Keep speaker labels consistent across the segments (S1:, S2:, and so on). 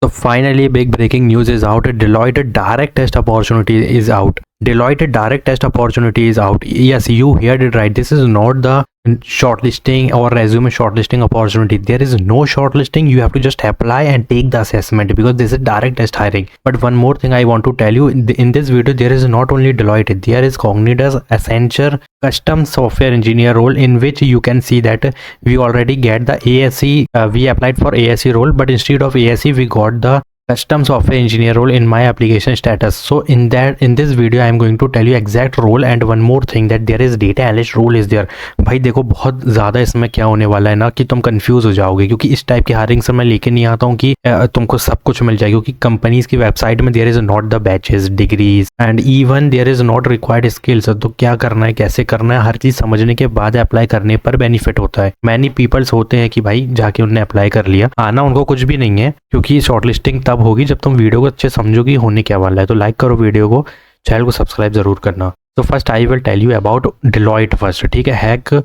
S1: So finally, big breaking news is out. Deloitte direct test opportunity is out. Deloitte direct test opportunity is out. Yes, you heard it right. This is not the shortlisting or resume shortlisting opportunity. There is no shortlisting. You have to just apply and take the assessment because this is direct test hiring. But one more thing I want to tell you in this video, there is not only Deloitte, there is Cognitas Accenture custom software engineer role, in which you can see that we already get the ASE. We applied for ASE role, but instead of ASE we got the custom software engineer role in my application status. So in this video I am going to tell you exact role, and one more thing that there is data analyst role is there. भाई देखो बहुत ज़्यादा इसमें क्या होने वाला है ना कि तुम कंफ्यूज हो जाओगे, क्योंकि इस टाइप की हायरिंग से मैं लेके नहीं आता हूँ कि तुमको सब कुछ मिल जाए, क्योंकि कंपनीज की वेबसाइट में there is not the batches, degrees and even there is not required skills. तो क्या करना है, कैसे करना है, हर चीज़ समझने के बाद अप्लाई करने पर बेनिफिट होता है. मैनी पीपल्स होते हैं कि भाई जाके उन्होंने अप्लाई कर लिया, आना उनको कुछ भी नहीं है, क्योंकि शॉर्टलिस्टिंग तब होगी जब तुम वीडियो को अच्छे समझोगी होने क्या वाला है. तो लाइक करो वीडियो को, चैनल को सब्सक्राइब जरूर करना. तो first I will tell you about Deloitte first. ठीक है, hack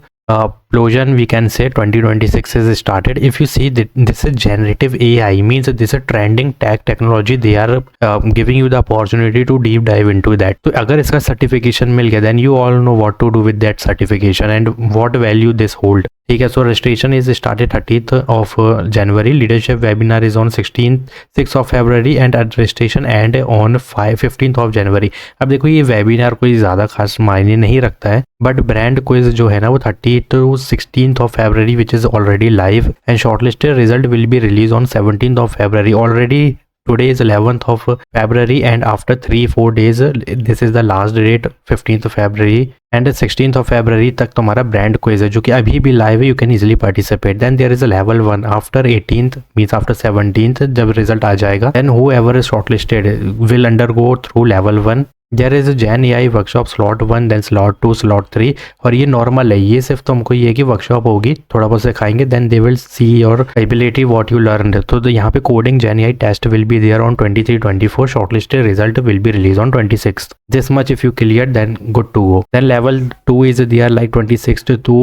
S1: Plosion we can say 2026 is started. If you see that this is generative AI, means this is trending tech technology. They are giving you the opportunity to deep dive into that. तो अगर इसका certification मिल गया, then you all know what to do with that certification and what value this hold. ठीक है, सो registration is started 30th of January. Leadership webinar is on 6th of February and registration and on 15th of January. अब देखो ये webinar कोई ज़्यादा खास मायने नहीं रखता है, बट ब्रांड क्विज जो है ना वो 30th to 16th of February which is already live, and shortlisted result will be released on 17th of February. Already today is 11th of February and after 3-4 days this is the last date, 15th of February and 16th of February तक तुम्हारा brand quiz है जो कि अभी भी live है. You can easily participate. Then there is a level 1 after 18th means after 17th जब result आ जाएगा, then whoever is shortlisted will undergo through level 1. There is Gen AI workshop slot 1, then slot 2, slot 3. और ये normal है, ये सिर्फ तुमको ये कि वर्कशॉप होगी, थोड़ा बहुत सिखाएंगे, then they will see your ability what you learn. तो यहाँ पे coding Gen AI test will be there on 23-24. Shortlisted result will be release on 26th. This much if you clear then good to go. Then level 2 is there like 26th to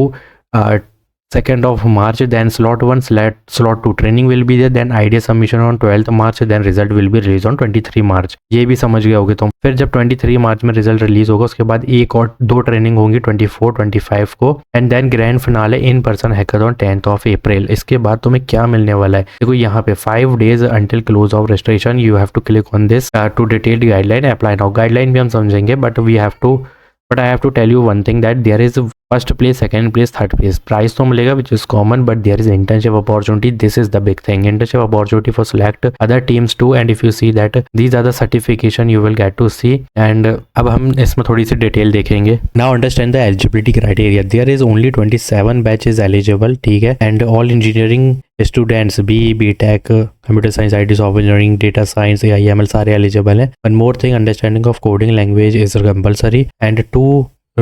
S1: 2nd of March. Then slot 1, slot 2 training will be there. Then idea submission on 12th March. Then result will be released on 23 March. ये भी समझ गए होगे तुम. फिर जब 23 मार्च में result release होगा उसके बाद एक और 2 ट्रेनिंग होंगी 24-25 को, and then grand finale in person hackathon 10th of April. इसके बाद तुम्हें क्या मिलने वाला है, देखो यहाँ पे 5 days until close of registration. You have to click on this to detailed guideline. Apply now. Guideline भी हम समझेंगे, but I have to tell you one thing that there is first place, second place, third place. Prize तो मिलेगा which is common, but there is internship opportunity. This is the big thing. Internship opportunity for select other teams too. And if you see that these are the certification you will get to see. And अब हम इसमें थोड़ी सी detail देखेंगे. Now understand the eligibility criteria. There is only 27 batches eligible. ठीक है, and all engineering students BE, BTech, computer science, IT, software engineering, data science, AI, ML सारे eligible हैं. One more thing, understanding of coding language is compulsory. And 2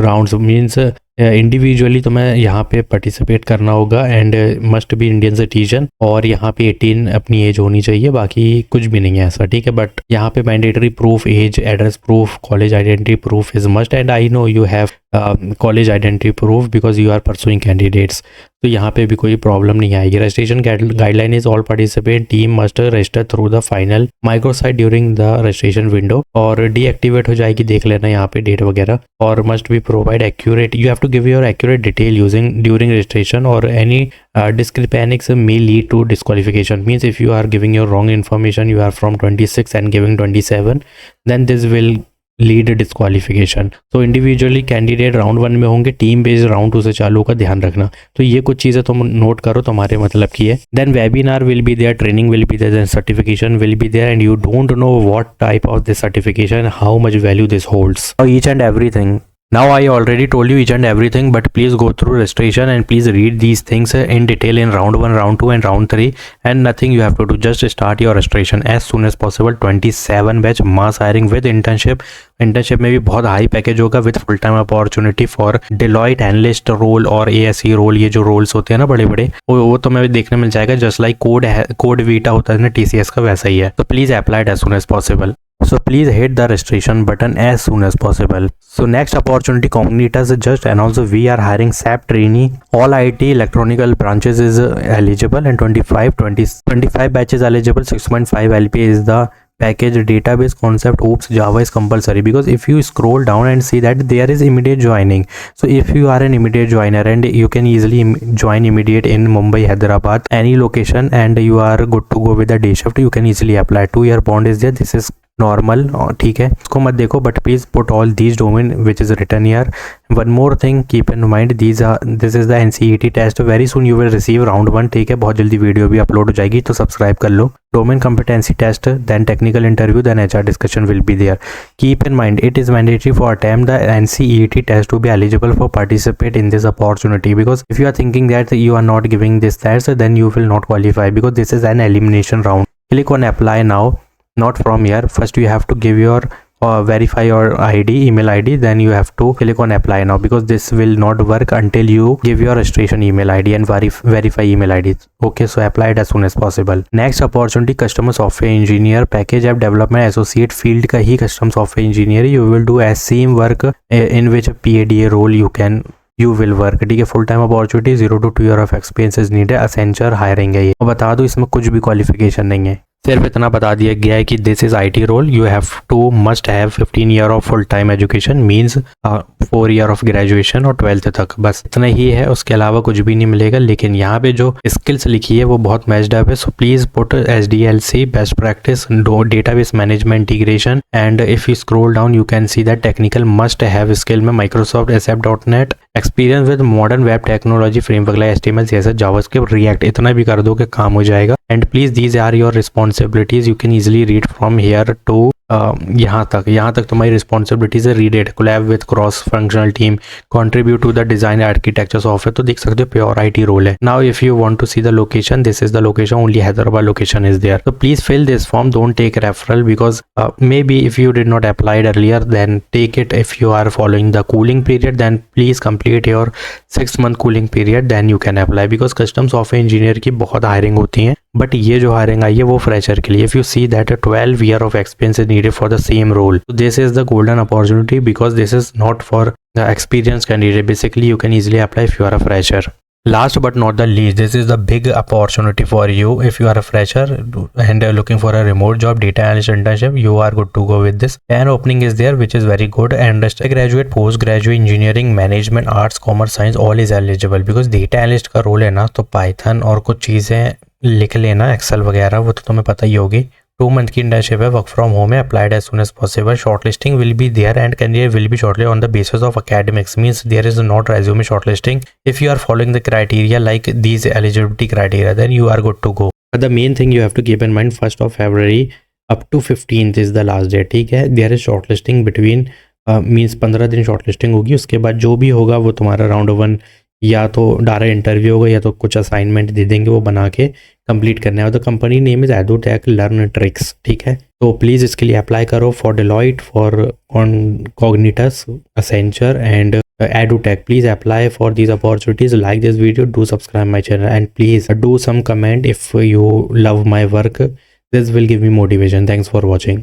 S1: rounds means individually तुम्हें यहाँ पे participate करना होगा and must be Indian citizen, और यहाँ पे 18 अपनी एज होनी चाहिए, बाकी कुछ भी नहीं है ऐसा. ठीक है, बट यहाँ पे mandatory proof, age, address proof, college identity proof is must. And I know you have college identity proof because you are pursuing candidates, तो यहाँ पे भी कोई प्रॉब्लम नहीं आएगी. Registration guideline is all participant team must register through the final microsite during the registration window, और deactivate हो जाएगी, देख लेना यहाँ पे डेट वगैरह. और must be provide accurate, you have to give your accurate detail using during registration, or any discrepancies may lead to disqualification. Means if you are giving your wrong information, you are from 26 and giving 27, then this will lead disqualification. तो individually candidate round 1 में होंगे, team based round 2 से चालू का ध्यान रखना. तो ये कुछ चीज़ें तुम नोट करो, तुम्हारे मतलब की है. Then webinar will be there, training will be there, then certification will be there, and you don't know what type of this certification, how much value this holds, each and everything. Now I already told you each and everything, but please go through registration and please read these things in detail in round 1, round 2 and round 3, and nothing you have to do, just start your registration as soon as possible. 27 batch mass hiring with internship. Internship में भी बहुत high package होगा with full time opportunity for Deloitte analyst role और ASE role. ये जो roles होते हैं ना बड़े बड़े, वो तुम्हें देखने मिल जाएगा, जस्ट लाइक कोड वीटा होता है ना TCS का, वैसा ही है. तो please apply as soon as possible. So please hit the registration button as soon as possible. So next opportunity, Cognitas just announced we are hiring SAP trainee. All IT electronical branches is eligible, and 25 batches eligible. 6.5 LP is the package. Database concept, oops, Java is compulsory, because if you scroll down and see that there is immediate joining. So if you are an immediate joiner and you can easily join immediate in Mumbai, Hyderabad, any location, and you are good to go with the day shift, you can easily apply. 2-year bond is there. This is normal, ठीक है, इसको मत देखो, but please put all these domain which is written here. One more thing keep in mind, this is the NCET test. Very soon you will receive round 1, ठीक है, बहुत जल्दी video भी अपलोड हो जाएगी, तो सब्सक्राइब कर लो. Domain competency test, then technical interview, then HR discussion will be there. Keep in mind it is mandatory for attempt the NCET test to be eligible for participate in this opportunity, because if you are thinking that you are not giving this test, then you will not qualify, because this is an elimination round. Click on apply now, not from here. First you have to give your verify your email ID, then you have to click on apply now, because this will not work until you give your registration email ID and verify email ID. Okay, so apply it as soon as possible. Next opportunity, customer software engineer, package app development associate field का ही custom software engineer. You will do as same work in which PADA role you will work. ठीक है, full time opportunity, 0 to 2 year of experience is needed. Accenture hiring है ये. बता दो, इसमें कुछ भी क्वालिफिकेशन नहीं है, सिर्फ इतना बता दिया गया है कि this is IT role. You have to must have 15 year of full time education, means 4 year of graduation और 12th तक, बस इतना ही है, उसके अलावा कुछ भी नहीं मिलेगा. लेकिन यहाँ पे जो स्किल्स लिखी है वो बहुत मैच्ड अप है. So please put SDLC, best practice, database management integration, and if you scroll down you can see that technical must have skill में Microsoft ASP.NET, experience with modern web technology framework like HTML, CSS, JavaScript, React. इतना भी कर दो कि काम हो जाएगा. And please these are your responsibilities. You can easily read from here to यहाँ तक तुम्हारी रिस्पॉन्सिबिलिटीज है. Read it, collab with cross functional team, contribute to the design architecture software. तो देख सकते हो प्योर IT रोल है. Now if you want to see the location, this is the location, only Hyderabad location is there. So please fill this form, don't take referral, because maybe if you did not apply it earlier, then take it. If you are following the cooling period, then please complete your 6-month cooling period, then you can apply, because custom software engineer की बहुत hiring होती है, but ये जो hiring आई है वो fresher के लिए. If you see that 12 year of experience is needed for the same role, so this is the golden opportunity, because this is not for the experienced candidate. Basically you can easily apply if you are a fresher. Last but not the least, this is the big opportunity for you. If you are a fresher and looking for a remote job, data analyst internship, you are good to go with this. An opening is there which is very good, and graduate, postgraduate, engineering, management, arts, commerce, science, all is eligible, because data analyst का role है ना, तो Python और कुछ चीज़ें लिख लेना, Excel वगैरह, वो तो तुम्हें पता ही होगी. 2 month की इंटर्नशिप है, वर्क फ्रॉम होम है, applied as soon as possible. Shortlisting will be there and candidate will be shortlisted on the basis of academics, means there is not resume shortlisting. If you are following the criteria like these eligibility criteria, then you are good to go. But the main thing you have to keep in mind, 1st of February up to 15th is the last date. ठीक है, there is shortlisting between means 15 दिन shortlisting होगी. उसके बाद जो भी होगा वो तुम्हारा राउंड 1 या तो डायरेक्ट इंटरव्यू होगा, या तो कुछ असाइनमेंट दे देंगे, वो बना के कंप्लीट करना है. तो company name is Edutech Learn Tricks. ठीक है, तो प्लीज़ इसके लिए अप्लाई करो फॉर डेलॉइट, फॉर कॉग्निटस, Accenture and Edutech. Please apply for these opportunities. Like this video, do subscribe my channel, and please do some comment if you love my work. This will give me motivation. Thanks for watching.